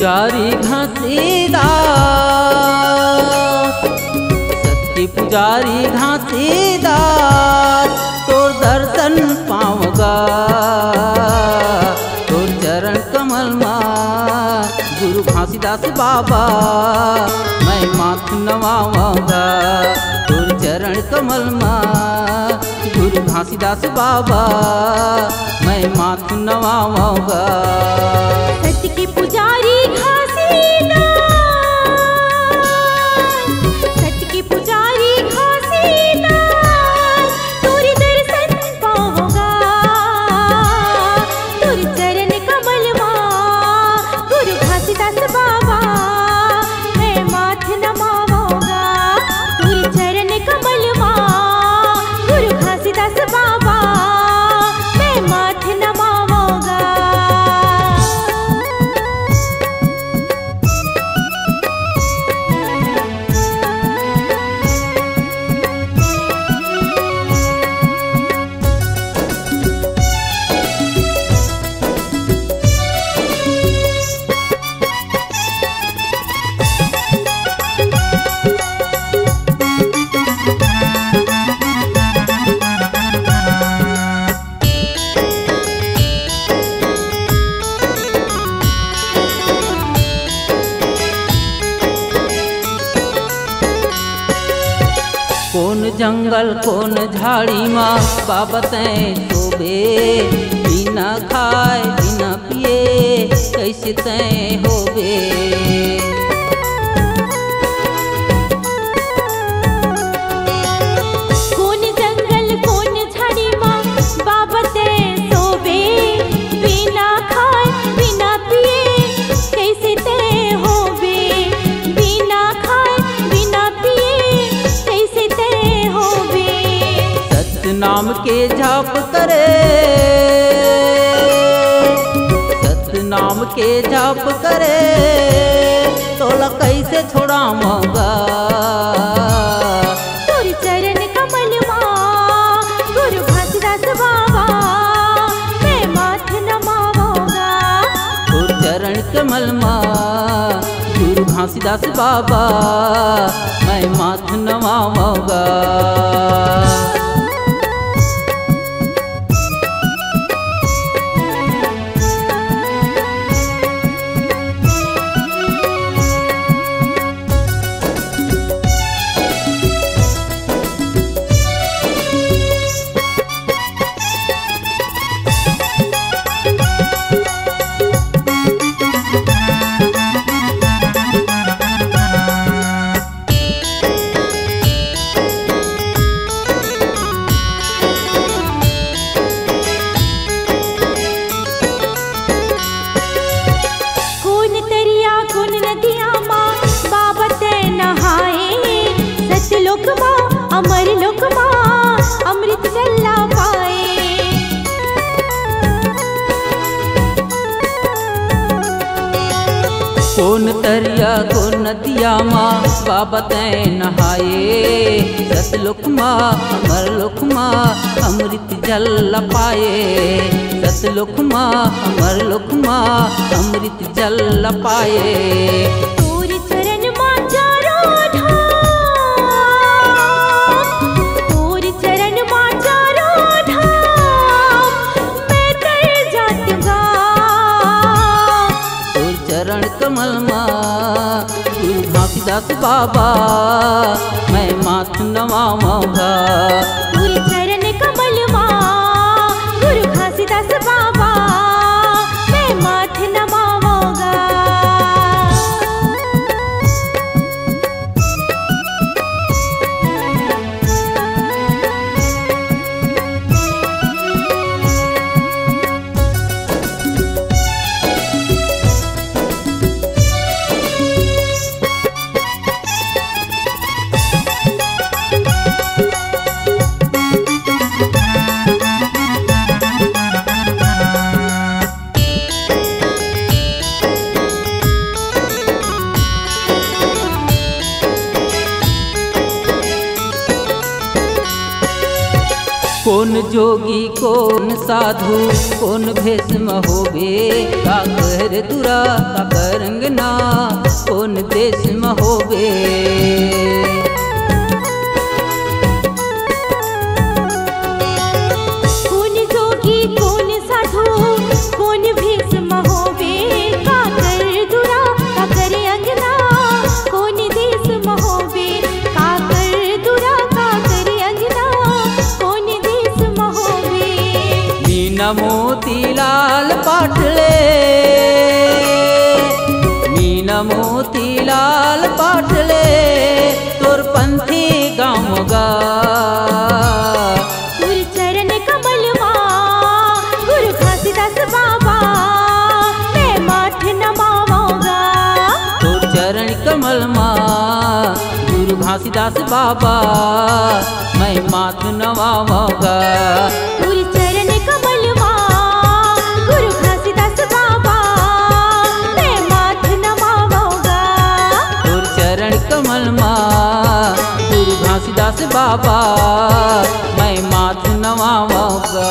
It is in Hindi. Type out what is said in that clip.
पुजारी घासीदास, सच्चे पुजारी घासीदास, तोर दर्शन पावगा तोर चरण कमल माँ। गुरु घासीदास बाबा मैं माथ नवाऊंगा तोर चरण कमल माँ। गुरु घासीदास बाबा मैं माथ नवाऊंगा। सत्य के पुजारी घासीदास, सत्य के पुजारी घासीदास, तोरे दर्शन पाऊंगा तोरे चरण कमल माँ। गुरु घासीदास बाबा मैं माथ नवाऊंगा तोरे चरण कमल माँ। गुरु घासीदास बाबा मैं माथ नवाऊंगा। कौन जंगल कौन झाड़ी माँ बाबा तैं शोभे, बिना खाए बिना पिए कैसे तैं होबे। कौन जंगल कौन झाड़ी माँ बाबा तैं शोभे, बिना खाए बिना पिए कैसे तैं होबे। बिना खाए बिना पिए कैसे तैं होबे। सत्य नाम के जाप करे, सत्य नाम के जाप करे, तोला कैसे छोड़ाऊंगा तोरे चरण कमल माँ। गुरु घासीदास बाबा मैं माथ नवाऊंगा तोर चरण कमल माँ। गुरु घासीदास बाबा मैं माथ नवाऊंगा। कौन तरिया कौन नदिया माँ बाबा तैं नहाए, सत्यलोक माँ अमर लोक माँ अमृत जल्ला पाए। कौन तरिया कौन नदिया माँ बाबा तैं नहाए, सतलोक माँ अमर लोक माँ अमृत जल पाए। सतलोक माँ अमर लोक माँ अमृत जल पाए। तोरे चरण माँ चारों धाम, तोरे चरण माँ चारों धाम, मैं तर जातूंगा तोर चरण कमल माँ। गुरु घासीदास बाबा मैं माथ नवाऊंगा तोरे चरण कमल माँ। गुरु घासीदास बाबा मैं माथ नवाऊंगा। कौन जोगी कौन साधु कौन भेषम होबे, का कर दुरा का करंगना कौन देश में होबे। कौन जोगी कौन साधु कौन भेषम होबे, का कर दुरा का कर अंगना कौन देश में होबे, का कर दुरा का कर अंगना कौन देश में होबे। मीना मोतीलाल पाटले, मीना मोतीलाल पाटले तोर पंथी गाँवगा। गुरु चरण कमल माँ गुरु घासीदास बाबा मैं माथ नमाऊंगा। तोर चरण कमल माँ गुरु घासीदास बाबा मैं माथ नवाऊंगा। गुरु चरण कमल माँ गुरु घासीदास बाबा मैं माथ नमाऊंगा। तोर चरण कमल माँ गुरु घासीदास बाबा मैं माथ नवाऊंगा।